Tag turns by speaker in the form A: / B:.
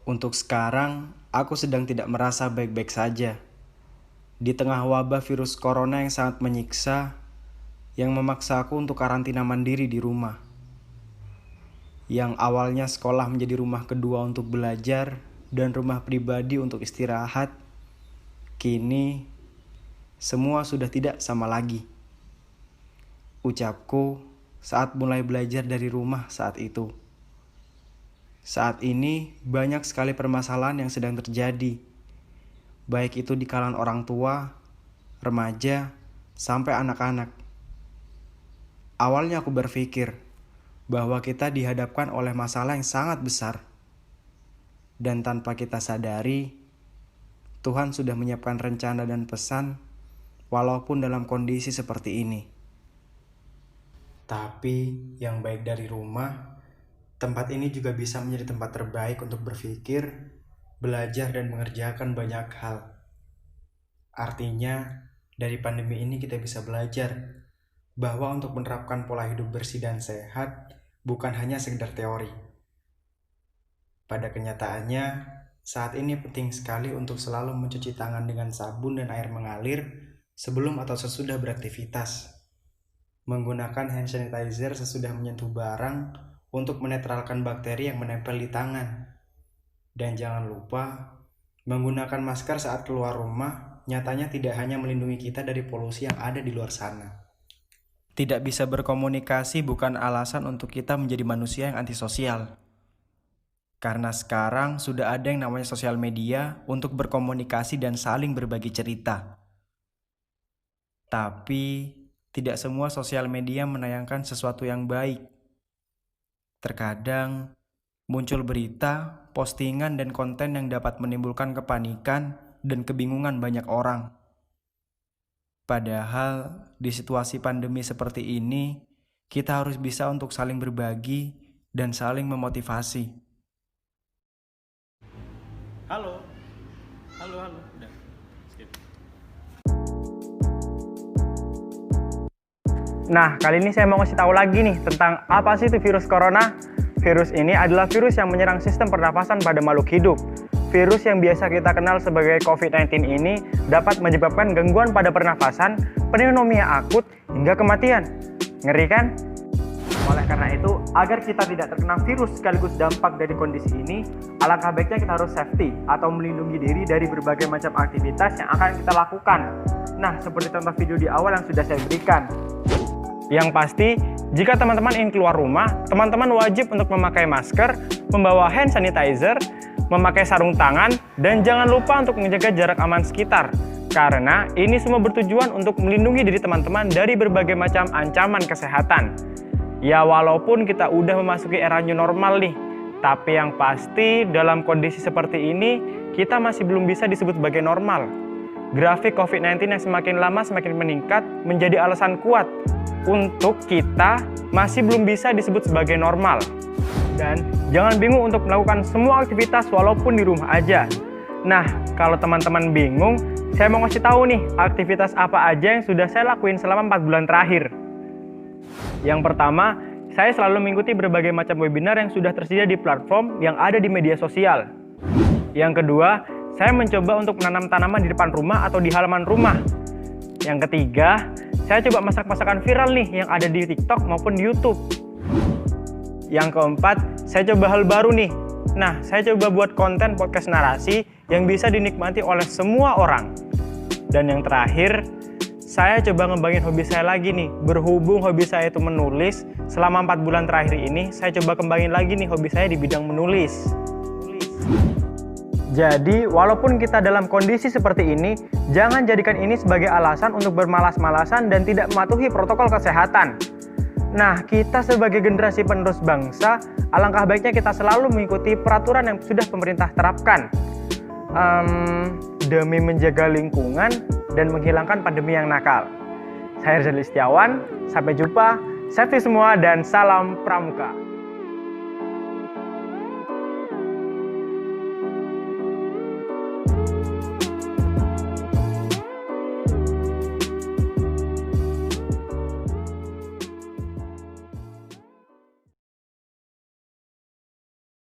A: Untuk sekarang, aku sedang tidak merasa baik-baik saja. Di tengah wabah virus corona yang sangat menyiksa, yang memaksa aku untuk karantina mandiri di rumah. Yang awalnya sekolah menjadi rumah kedua untuk belajar dan rumah pribadi untuk istirahat, kini semua sudah tidak sama lagi. Ucapku saat mulai belajar dari rumah saat itu. Saat ini banyak sekali permasalahan yang sedang terjadi, baik itu di kalangan orang tua, remaja, sampai anak-anak. Awalnya aku berpikir bahwa kita dihadapkan oleh masalah yang sangat besar. Dan tanpa kita sadari, Tuhan sudah menyiapkan rencana dan pesan walaupun dalam kondisi seperti ini. Tapi yang baik dari rumah, tempat ini juga bisa menjadi tempat terbaik untuk berpikir, belajar, dan mengerjakan banyak hal. Artinya, dari pandemi ini kita bisa belajar bahwa untuk menerapkan pola hidup bersih dan sehat bukan hanya sekedar teori. Pada kenyataannya, saat ini penting sekali untuk selalu mencuci tangan dengan sabun dan air mengalir sebelum atau sesudah beraktivitas. Menggunakan hand sanitizer sesudah menyentuh barang untuk menetralkan bakteri yang menempel di tangan. Dan jangan lupa, menggunakan masker saat keluar rumah nyatanya tidak hanya melindungi kita dari polusi yang ada di luar sana. Tidak bisa berkomunikasi bukan alasan untuk kita menjadi manusia yang antisosial. Karena sekarang sudah ada yang namanya sosial media untuk berkomunikasi dan saling berbagi cerita. Tapi tidak semua sosial media menayangkan sesuatu yang baik. Terkadang muncul berita, postingan, dan konten yang dapat menimbulkan kepanikan dan kebingungan banyak orang. Padahal di situasi pandemi seperti ini, kita harus bisa untuk saling berbagi dan saling memotivasi.
B: Halo, udah. Skip.
C: Nah, kali ini saya mau ngasih tahu lagi nih tentang apa sih itu virus corona. Virus ini adalah virus yang menyerang sistem pernafasan pada makhluk hidup. Virus yang biasa kita kenal sebagai COVID-19 ini dapat menyebabkan gangguan pada pernafasan, pneumonia akut, hingga kematian. Ngeri kan? Oleh karena itu, agar kita tidak terkena virus sekaligus dampak dari kondisi ini, alangkah baiknya kita harus safety atau melindungi diri dari berbagai macam aktivitas yang akan kita lakukan. Nah, seperti contoh video di awal yang sudah saya berikan. Yang pasti, jika teman-teman ingin keluar rumah, teman-teman wajib untuk memakai masker, membawa hand sanitizer, memakai sarung tangan, dan jangan lupa untuk menjaga jarak aman sekitar. Karena ini semua bertujuan untuk melindungi diri teman-teman dari berbagai macam ancaman kesehatan. Ya, walaupun kita udah memasuki era new normal nih, tapi yang pasti dalam kondisi seperti ini, kita masih belum bisa disebut sebagai normal. Grafik COVID-19 yang semakin lama semakin meningkat menjadi alasan kuat untuk kita masih belum bisa disebut sebagai normal. Dan jangan bingung untuk melakukan semua aktivitas walaupun di rumah aja. Nah, kalau teman-teman bingung, saya mau ngasih tahu nih aktivitas apa aja yang sudah saya lakuin selama 4 bulan terakhir. Yang pertama, saya selalu mengikuti berbagai macam webinar yang sudah tersedia di platform yang ada di media sosial. Yang kedua, saya mencoba untuk menanam tanaman di depan rumah atau di halaman rumah. Yang ketiga, saya coba masak-masakan viral nih yang ada di TikTok maupun di YouTube. Yang keempat, saya coba hal baru nih. Nah, saya coba buat konten podcast narasi yang bisa dinikmati oleh semua orang. Dan yang terakhir, saya coba ngembangin hobi saya lagi nih. Berhubung hobi saya itu menulis, selama 4 bulan terakhir ini, saya coba kembangin lagi nih hobi saya di bidang menulis. Jadi, walaupun kita dalam kondisi seperti ini, jangan jadikan ini sebagai alasan untuk bermalas-malasan dan tidak mematuhi protokol kesehatan. Nah, kita sebagai generasi penerus bangsa, alangkah baiknya kita selalu mengikuti peraturan yang sudah pemerintah terapkan. Demi menjaga lingkungan dan menghilangkan pandemi yang nakal. Saya Rizal Istiawan, sampai jumpa, safety semua dan salam pramuka.